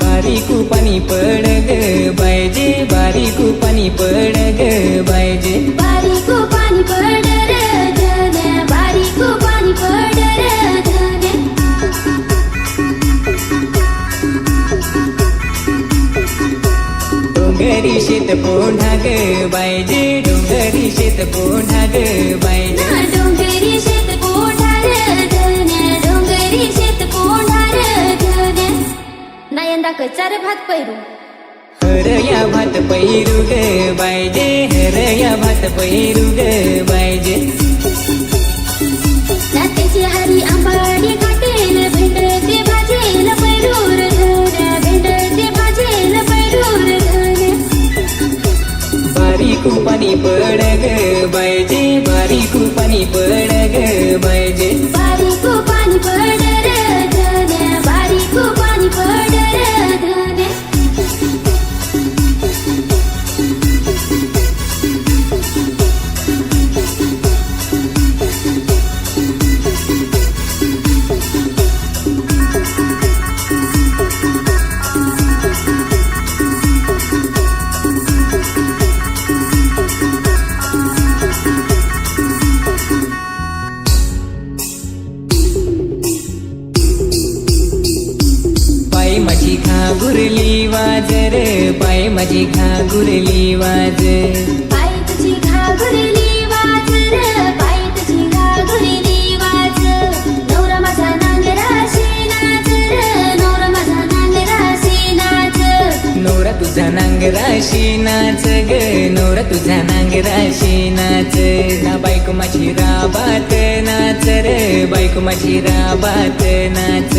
बारीकू पाणी पड ग बायजे बारीकू पाणी पड ग बायजे बारीकू पाणी पड रे धन्या बारीकू पाणी पड रे धन्या डोंगरी शेत पोढा ग बायजे डोंगरी शेत पोढा ग बायजे ना डोंगरी शेत पोढा रे धन्या डोंगरी शेत पोढा रे धन्या ना यंदा कचार भात पैरू हरया भात पैरू ग बायजे हरया भात पैरू ग बायजे त्याची हरी आंबाडी काटेल भेंडते भाजेल पैरूर धन्या भेंडते भाजेल पैरूर धन्या बारीकू पाणी पड ग बायजे बारीकू पाणी पड ग बायजे बारीकू पाणी पड रे धन्या बारीकू पाणी पड रे धन्या पाय माझी घागुरली वाज रे पाय माझी घागुरली वाज पाय तुझी घागुरली वाज रे पाय तुझी घागुरली वाज नवरा माझा नांगराशी नाच रे नवरा माझा नांगराशी नाच नवरा तुझा नांगराशी नाच ग नवरा तुझा नांगराशी नाच ना बायको माझी राबात नाच रे बायको माझी राबात नाच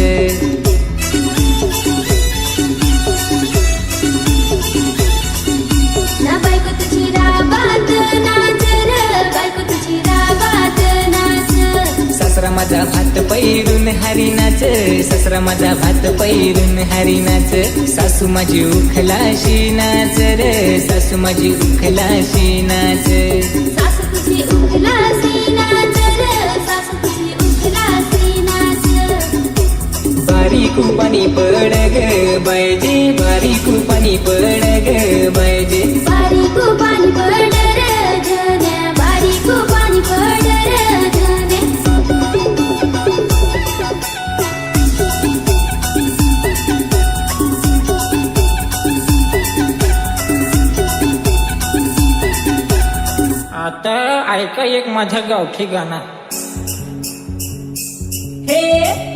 ना बायको तुझी राबात नाच रे बायको तुझी राबात नाच सासरा माझा भात पैरून हरी नाच सासरा माझा भात पैरून हरी नाच सासू माझी उखलाशी नाच रे सासू माझी उखलाशी नाच सासू तुझी उखलासी नाच रे सासू तुझी उखलासी नाच बारीकू पाणी पड ग बायजे बारीकू पाणी पड ग बायजे बारीकू पाणी पड रे धन्या बारीकू पाणी पड रे धन्या आता ऐका एक माझ्या गावठी गाणं. हे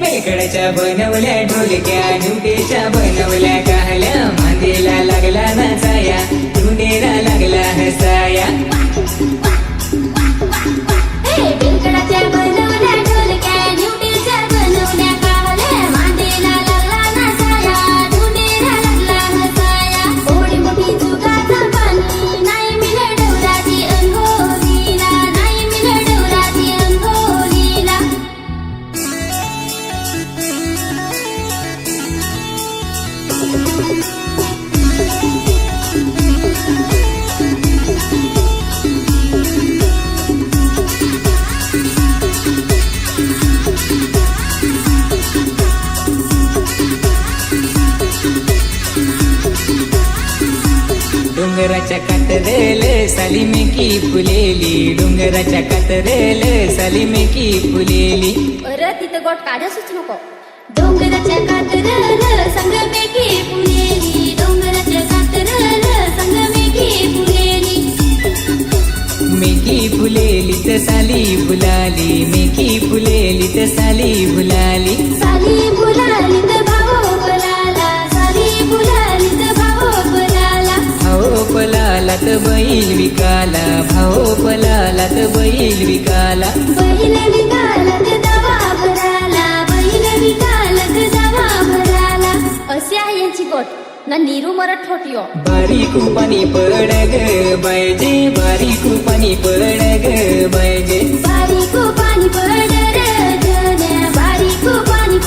मेकड्याच्या बनवल्या ढोलक्या ढुंडेच्या बनवल्या काहल्या मांदेला लागला नाचाया ढुंडेला लागला हसाया हे बिलकडाच्या बनवल्या ढोलक्या न्यूटीच्या बनवल्या काहल्या मांदेला लागला नाचाया ढुंडेला लागला हसाया ओढी मोठी चुकाचं पाणी नाही मिळत डोराची अंघोळीला नाही मिळत डोराची अंघोळीला डोंगराच्या कातरेल सालीमे की फुलेली डोंगराच्या कातरेल सालीमे की फुलेली परत तिथं गोट काढायच नको डोंगराच्या कातरल संगमेकी फुलेली डोंगराच्या कातरल संगमेकी फुलेली मेकी फुलेली तर साली फुलाली मेकी फुलेली तर साली फुलाली साली फुलाली तर भावो पलाला साली फुलाली तर भावो पलाला भाऊ पलाला तर बैल विकाला भाऊ पलाला तर बैल विकाला बैल विकाला तर दवा भराला बैल विकाला तर दवा भराला अशी आहे यांची गोट ना नीरू मरत ठोटियो बारीकू पाणी पड ग बायजे बारीकू पाणी पड ग बायजे बारीकू पाणी पड रे धन्या बारीकू पाणी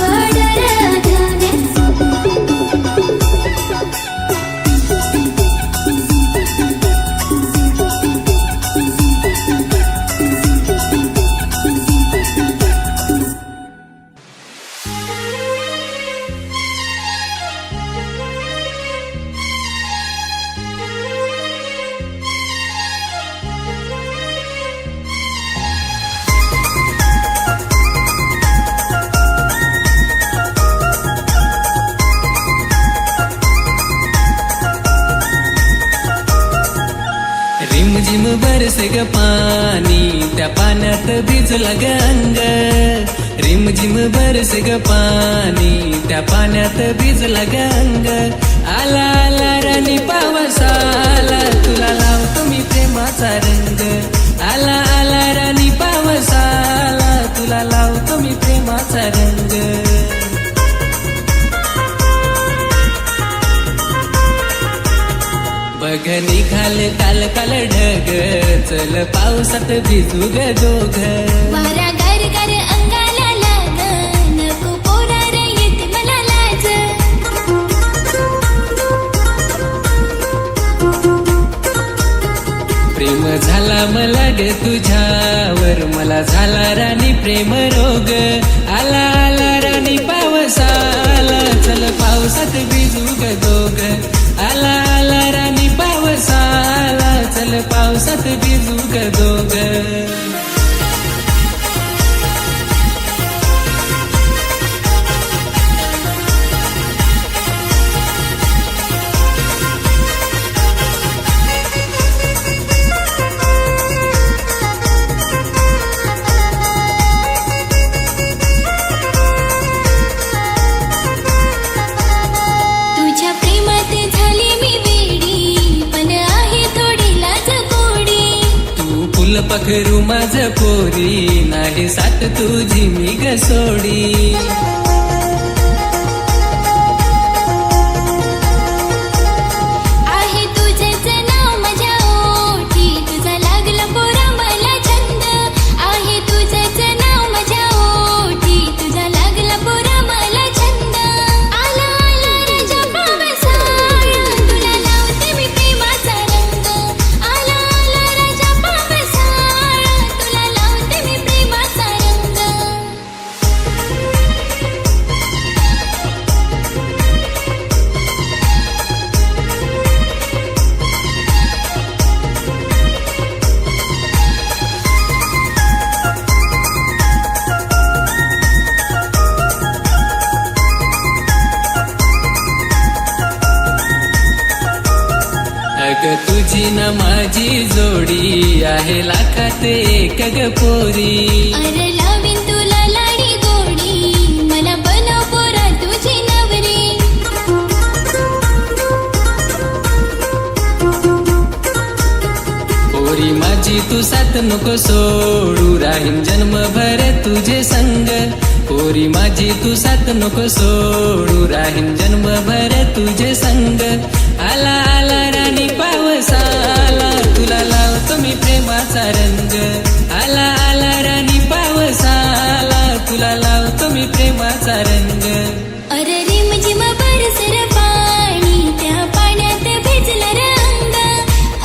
बरसे ग पाणी त्या पाण्यात भिजला ग अंग रिमझिम बरसे ग पाणी त्या पाण्यात भिजला ग अंग आला आला राणी पावस आला तुला लावतो मी प्रेमाचा रंग आला आला राणी पावस आला तुला लावतो मी प्रेमाचा रंग बघ निघाल काल काल ढग चल पावसात भिजू ग दोघ वारा गर गर अंगाला लाग नको पोरा रे येते मला लाज प्रेम झाला मला ग तुझ्यावर मला झाला राणी प्रेम रोग आला आला राणी पावस आला चल पावसात भिजू ग दोघ आला आला राणी पावस आला चल पावसात भिजू ग दोघ तुझ्या प्रेमात झाली मी वेडी पण आहे थोडी लाज गोडी तू फुल पखरू माझ पोरी नाही साथ तुझी मी ग सोडी आहे तुझेच नाव माझ्या ओठी तुझा लागला पोरा मला छंद आहे तुझेच नाव माझ्या ओठी तुझा लागला पोरा मला छंद आला आला राजा पावसाळा तुला लावते मी प्रेमाचा रंग आला आला राजा पावसाळा तुला लावते मी प्रेमाचा रंग अग तुझी न माझी जोडी आहे लाखात एक ग पोरी अरे लावीन तुला लाडी गोडी मला बनव पोरा तुझी नवरी पोरी माझी तू साथ नको सोडू राहीन जन्मभर तुझे संग पोरी माझी तू साथ नको सोडू राहीन जन्मभर तुझे संग आला आला राणी पावस आला तुला लावतो मी प्रेमाचा रंग आला आला राणी पावस आला तुला लावतो मी प्रेमाचा रंग अरे रिमझिम बरसर पाणी त्या पाण्यात भिजला रंग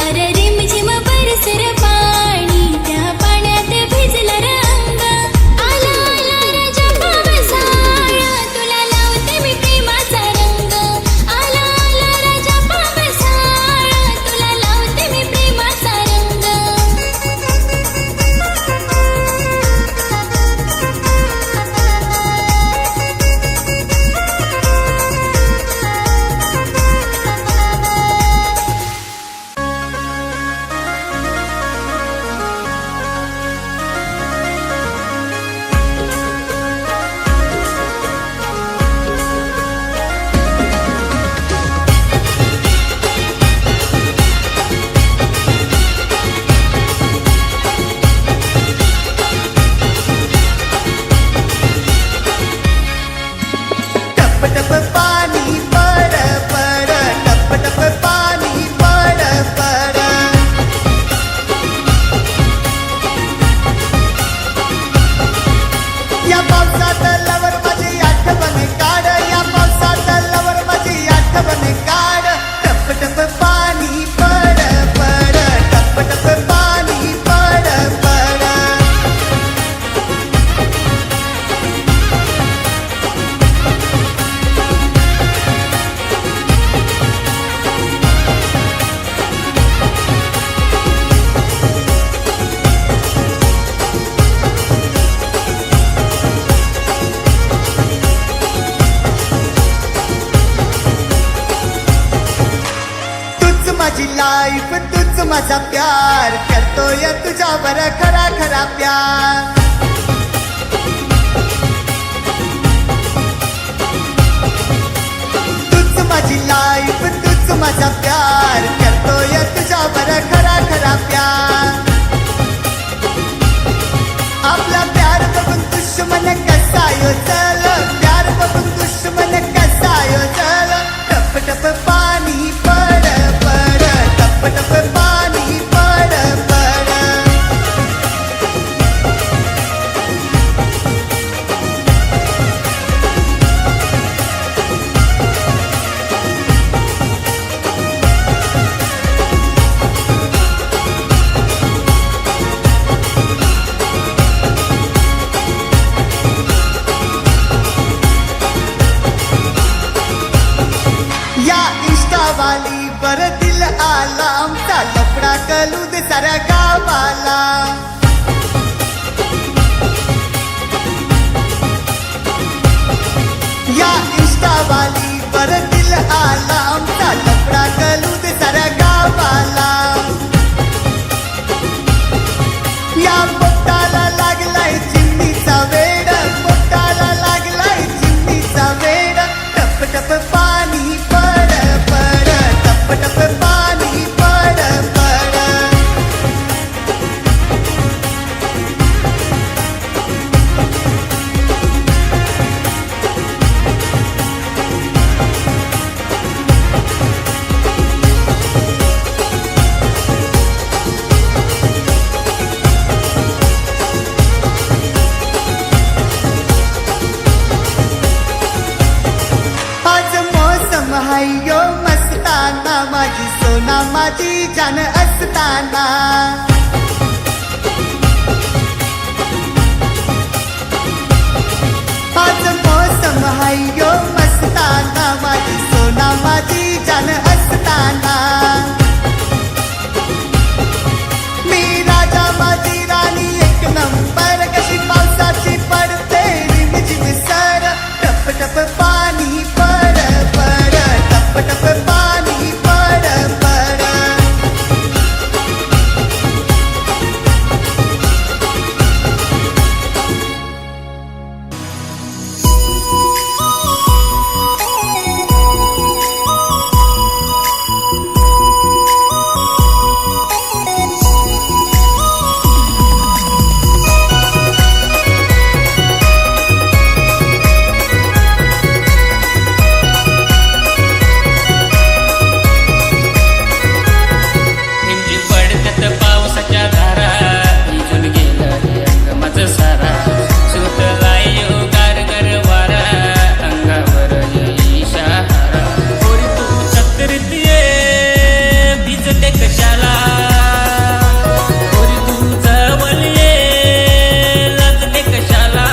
अरे रिमझिम बरसर पाणी त्या पाण्यात भिजला रंग आला आला राजा पावसाळा तुला लावते मी प्रेमाचा रंग आला आला राजा पावसाळा तुला लावते मी प्रेमाचा रंग टप टप पाणी पड पड टप टप पाणी पड पड या पावसात लवर माझी आठवण काढ या पावसात लवर माझी आठवण काढ टप टप पाणी पड पड टप टप पाणी पड पड माझी लाईफ तूच माझा प्यार कर करतोय तुझ्यावर खरा खरा प्यार. तूच माझी लाईफ, तूच माझा प्यार, करतोय तुझ्यावर खरा खरा प्यार. आपला प्यार बघून दुश्मन कसा यो चल, प्यार बघून दुश्मन कसा यो चल. टप टप पाणी पड पड, टप टप पाणी पड पड. या इष्टावाली बर दिल आला, आमचा लफडा कलू दे साऱ्या गावाला. या इष्टावाली बर दिल आला, आमचा लफडा कलू दे साऱ्या गावाला. या पोटाला लागलाय चिमणीचा वेड, पोटाला लागलाय चिमणीचा वेड. टप टप पाणी पड पड, टप टप पाणी पड पड. आज मौसम हायो मस्ताना, माझी सोना माझी जान असताना. आज मौसम हायो मस्ताना, माझी सोना माझी जान असताना. मी राजा माझी राणी एक नंबर, कशी पावसाची पडते रिमझिम सर. टप टप पाणी पड पड, टप टप पाणी पड पड. हिमजी पडतात पावसाच्या धारा, भिजून गेलं रे अंग माझं सारा. सुटलाय यो गारगार वारा, अंगावर येई शहारा. पोरी तू चक्करीत ये, भिजते कशाला. पोरी तू जवळ ये, लाजते कशाला.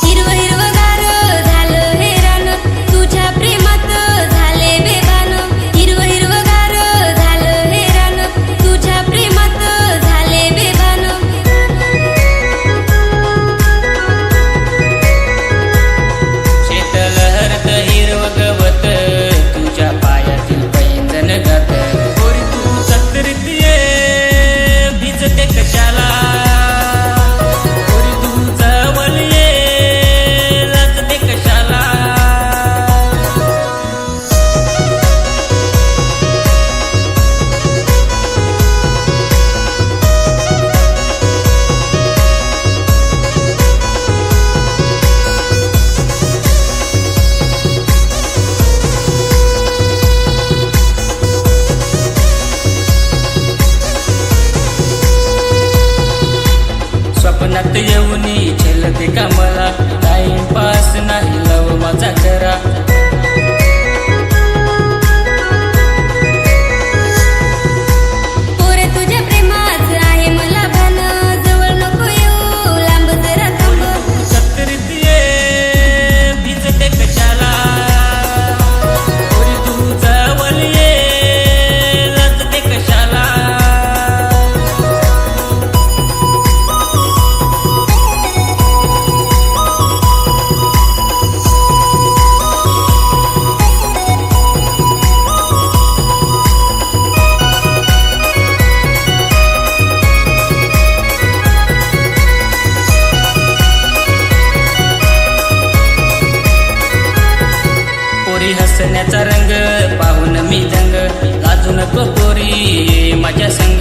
हिरव हिरवगार झालं हे रान, तुझ्या प्रेमात झाले बेभान. हिरव हिरवगार झालं हे रान, तुझ्या प्रेमात झाले बेभान. शेत लहरत हिरव गवत, तुझ्या पायातील पैंजण गात. पोरी तू चक्करीत ये, भिजते कशाला. पोरी तू जवळ ये, लाजते कशाला. स्वप्नात येऊनी झेलते का मला, टाइमपास नाही लव माझा करा. पोरे तुझ्या प्रेमात आहे मला भान, जवळ नको येऊ लांब जरा थांब. चक्करीत ये, भिजते कशाला. पोरी तू जवळ ये, लाजते कशाला. हसण्याचा रंग पाहून मी दंग, लाजू नको पोरी ये माझ्या संग.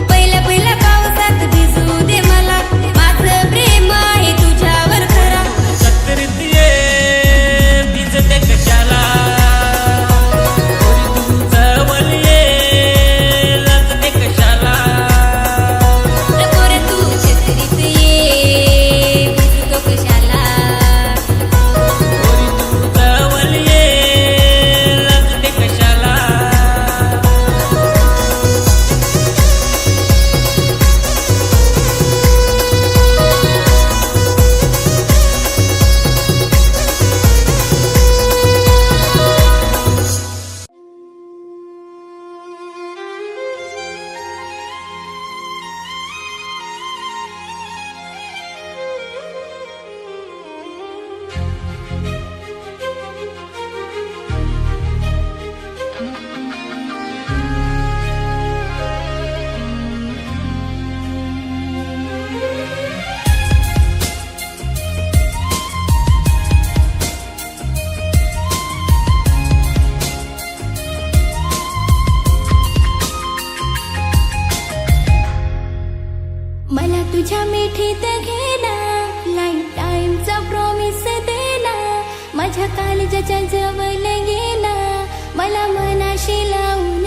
पहिल्या पहिल्या पावसात भिजू दे मला, माझं प्रेम आहे तुझ्यावर खरा. सत्तरीत ये भिजते कशाला, पोरी तू जवळ ये लाजते कशाला. नको रे तू छत्रीत ये, भिजतो कशाला. पोरी तू जवळ ये लाजते कशाला. मला तुझ्या मिठीत घेना, लाईफ टाइमचा प्रॉमिस देना. माझ्या काळजाच्या जवळ येना, मला मनाशी लावून